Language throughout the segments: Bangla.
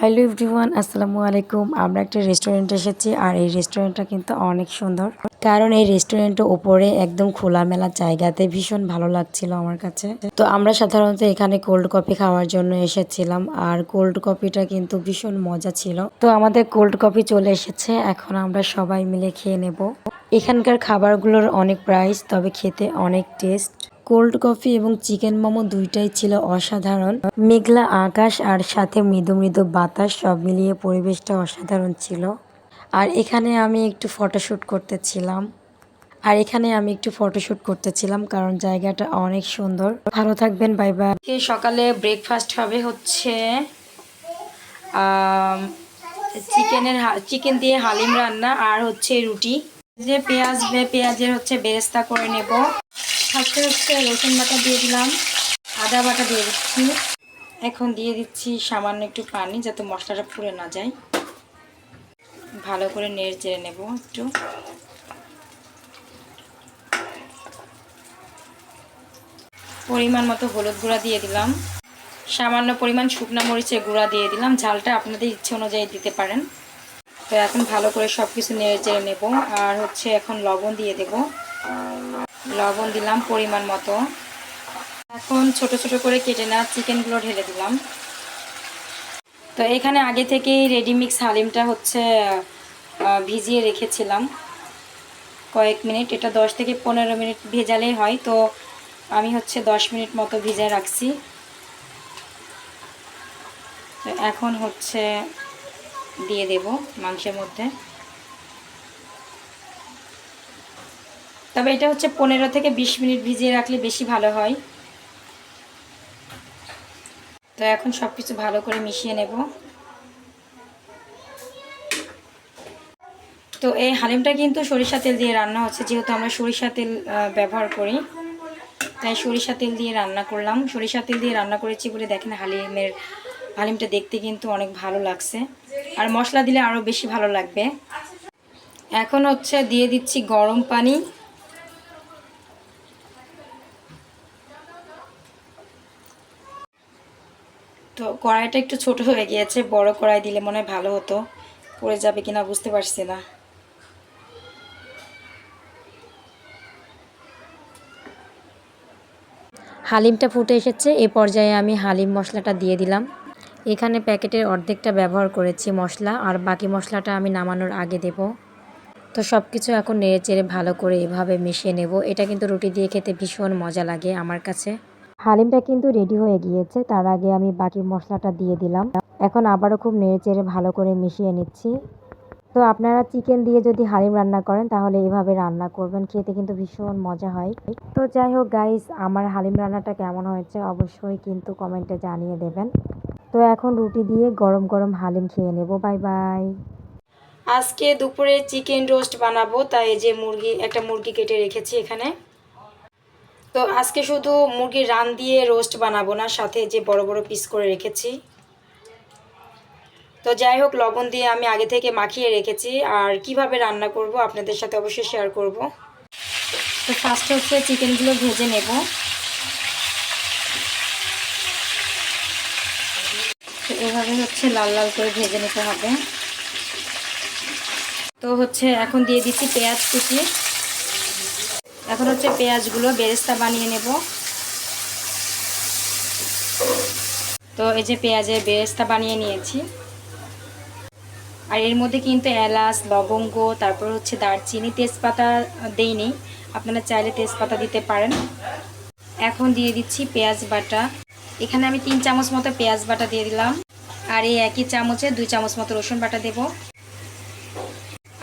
হ্যালো এভরিওয়ান, আসসালামু আলাইকুম। আমরা একটা রেস্টুরেন্টে এসেছি আর এই রেস্টুরেন্টটা কিন্তু অনেক সুন্দর, কারণ এই রেস্টুরেন্টের ওপরে একদম খোলামেলা জায়গাতে ভীষণ ভালো লাগছিল আমার কাছে। তো আমরা সাধারণত এখানে কোল্ড কফি খাওয়ার জন্য এসেছিলাম আর কোল্ড কফিটা কিন্তু ভীষণ মজা ছিল। তো আমাদের কোল্ড কফি চলে এসেছে, এখন আমরা সবাই মিলে খেয়ে নেব। এখানকার খাবারগুলোর অনেক প্রাইস, তবে খেতে অনেক টেস্ট। কোল্ড কফি এবং চিকেন মোমো দুইটাই ছিল অসাধারণ। মেঘলা আকাশ আর সাথে মৃদু মৃদু বাতাস, সব মিলিয়ে পরিবেশটা অসাধারণ ছিল। আর এখানে আমি একটু ফটোশুট করতেছিলাম কারণ জায়গাটা অনেক সুন্দর। ভালো থাকবেন, বাই বাই। সকালে ব্রেকফাস্ট হবে হচ্ছে চিকেন দিয়ে হালিম রান্না আর হচ্ছে রুটি। যে পেঁয়াজের হচ্ছে বেরেস্তা করে নেব। ফার্স্টে হচ্ছে রসুন বাটা দিয়ে দিলাম, আদা বাটা দিয়ে দিচ্ছি। এখন দিয়ে দিচ্ছি সামান্য একটু পানি যাতে মশলাটা পুড়ে না যায়। ভালো করে নেড়ে চেড়ে নেব একটু। পরিমাণ মতো হলুদ গুঁড়া দিয়ে দিলাম, সামান্য পরিমাণ শুকনো মরিচের গুঁড়া দিয়ে দিলাম। ঝালটা আপনাদের ইচ্ছে অনুযায়ী দিতে পারেন। তো এখন ভালো করে সব কিছু নেড়ে চেড়ে নেব। আর হচ্ছে এখন লবণ দিয়ে দেব, লবণ দিলাম পরিমাণ মতো। এখন ছোট ছোট করে কেটে নেওয়া চিকেনগুলো ঢেলে দিলাম। তো এখানে আগে থেকেই রেডিমিক্স হালিমটা হচ্ছে ভিজিয়ে রেখেছিলাম কয়েক মিনিট। এটা 10 থেকে 15 মিনিট ভেজালেই হয়, তো আমি হচ্ছে 10 মিনিট মতো ভিজায় রাখছি। তো এখন হচ্ছে দিয়ে দেব মাংসের মধ্যে। তবে এটা হচ্ছে 15 থেকে 20 মিনিট ভিজিয়ে রাখলে বেশি ভালো হয়। তো এখন সব কিছু ভালো করে মিশিয়ে নেব। তো এই হালিমটা কিন্তু সরিষা তেল দিয়ে রান্না হচ্ছে, যেহেতু আমরা সরিষা তেল ব্যবহার করি, তাই সরিষা তেল দিয়ে রান্না করলাম। সরিষা তেল দিয়ে রান্না করেছি বলে দেখেন হালিমটা দেখতে কিন্তু অনেক ভালো লাগছে। আর মশলা দিলে আরও বেশি ভালো লাগবে। এখন হচ্ছে দিয়ে দিচ্ছি গরম পানি। তো কড়াইটা একটু ছোট হয়ে গিয়েছে, বড় কড়াই দিলে মনে হয় ভালো হতো। পড়ে যাবে কিনা বুঝতে পারছি না। হালিমটা ফুটে এসেছে, এ পর্যায়ে আমি হালিম মশলাটা দিয়ে দিলাম। এখানে প্যাকেটের অর্ধেকটা ব্যবহার করেছি মশলা, আর বাকি মশলাটা আমি নামানোর আগে দেব। তো সব কিছু এখন নেড়ে চেড়ে ভালো করে এভাবে মিশিয়ে নেব। এটা কিন্তু রুটি দিয়ে খেতে ভীষণ মজা লাগে আমার কাছে। হালিমটা কিন্তু রেডি হয়ে গিয়েছে, তার আগে আমি বাকি মশলাটা দিয়ে দিলাম। এখন আবারও খুব নেড়ে চেড়ে ভালো করে মিশিয়ে নিচ্ছি। তো আপনারা চিকেন দিয়ে যদি হালিম রান্না করেন তাহলে এভাবে রান্না করবেন, খেতে কিন্তু ভীষণ মজা হয়। তো যাই হোক গাইস, আমার হালিম রান্নাটা কেমন হয়েছে অবশ্যই কিন্তু কমেন্টে জানিয়ে দেবেন। তো এখন রুটি দিয়ে গরম গরম হালিম খেয়ে নেব। Bye bye. আজকে দুপুরে চিকেন রোস্ট বানাবো, তাই যে একটা মুরগি কেটে রেখেছি এখানে। তো আজকে শুধু মুরগির রান দিয়ে রোস্ট বানাবো না, সাথে যে বড় বড় পিস করে রেখেছি। তো যাই হোক, লবণ দিয়ে আমি আগে থেকে মাখিয়ে রেখেছি, আর কিভাবে রান্না করব আপনাদের সাথে অবশ্যই শেয়ার করব। তো ফার্স্টে হচ্ছে চিকেনগুলো ভেজে নেব। তো এভাবে হচ্ছে লাল লাল করে ভেজে নিতে হবে। তো হচ্ছে এখন দিয়ে দিচ্ছি পেঁয়াজ কুচি। এখন হচ্ছে পেঁয়াজগুলো বেরেস্তা বানিয়ে নেব। তো এই যে পেঁয়াজের বেরেস্তা বানিয়ে নিয়েছি। আর এর মধ্যে কিন্তু এলাচ, লবঙ্গ, তারপর হচ্ছে দারচিনি, তেজপাতা দেইনি, আপনারা চাইলে তেজপাতা দিতে পারেন। এখন দিয়ে দিচ্ছি পেঁয়াজ বাটা। এখানে আমি 3 চামচ মতো পেঁয়াজ বাটা দিয়ে দিলাম। আর এই একই চামচে 2 চামচ মতো রসুন বাটা দেব।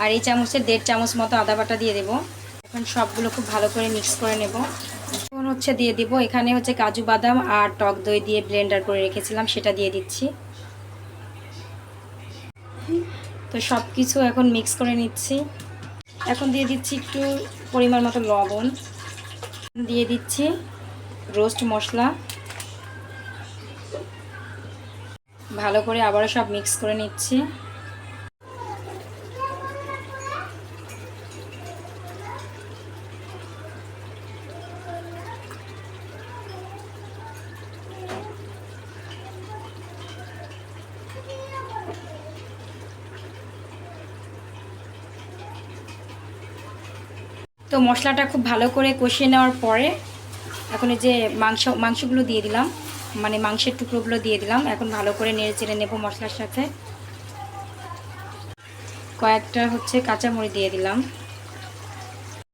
আর এই চামচে 1.5 চামচ মতো আদা বাটা দিয়ে দেব। এখন সবগুলো খুব ভালো করে মিক্স করে নেব। এখন হচ্ছে দিয়ে দিব, এখানে হচ্ছে কাজু বাদাম আর টক দই দিয়ে ব্লেন্ডার করে রেখেছিলাম, সেটা দিয়ে দিচ্ছি। তো সব কিছু এখন মিক্স করে নিচ্ছি। এখন দিয়ে দিচ্ছি একটু পরিমাণ মতো লবণ, দিয়ে দিচ্ছি রোস্ট মশলা। ভালো করে আবারও সব মিক্স করে নিচ্ছি। তো মশলাটা খুব ভালো করে কষিয়ে নেওয়ার পরে এখন এই যে মাংসগুলো দিয়ে দিলাম, মানে মাংসের টুকরোগুলো দিয়ে দিলাম। এখন ভালো করে নেড়ে চেড়ে নেব মশলার সাথে। কয়েকটা কাঁচামরিচ দিয়ে দিলাম।